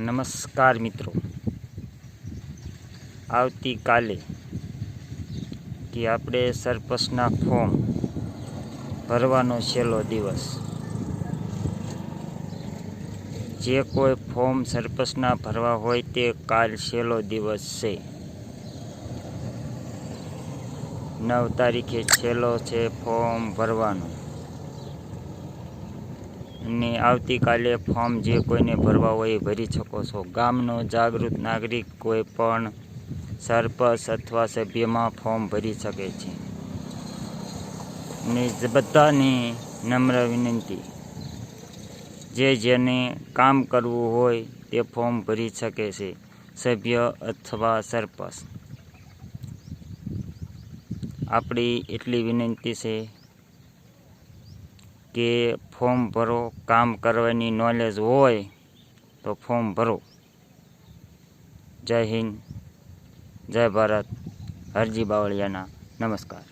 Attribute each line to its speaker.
Speaker 1: નમસ્કાર મિત્રો, આવતીકાલે કે આપણે સરપંચના ફોર્મ ભરવાનો છેલ્લો દિવસ. જે કોઈ ફોર્મ સરપંચના ભરવા હોય તે કાલ છેલ્લો દિવસ છે. 9 તારીખે છેલ્લો છે ફોર્મ ભરવાનો. અને આવતીકાલે ફોર્મ જે કોઈને ભરવા હોય એ ભરી શકો છો. ગામનો જાગૃત નાગરિક કોઈ પણ સરપંચ અથવા સભ્યમાં ફોર્મ ભરી શકે છે. ને બધાની નમ્ર વિનંતી, જેને કામ કરવું હોય તે ફોર્મ ભરી શકે છે, સભ્ય અથવા સરપંચ. આપણી એટલી વિનંતી છે કે ફોર્મ ભરો. કામ કરવાની નોલેજ હોય તો ફોર્મ ભરો. જય હિન્દ, જય ભારત. હરજી બાવળિયાના નમસ્કાર.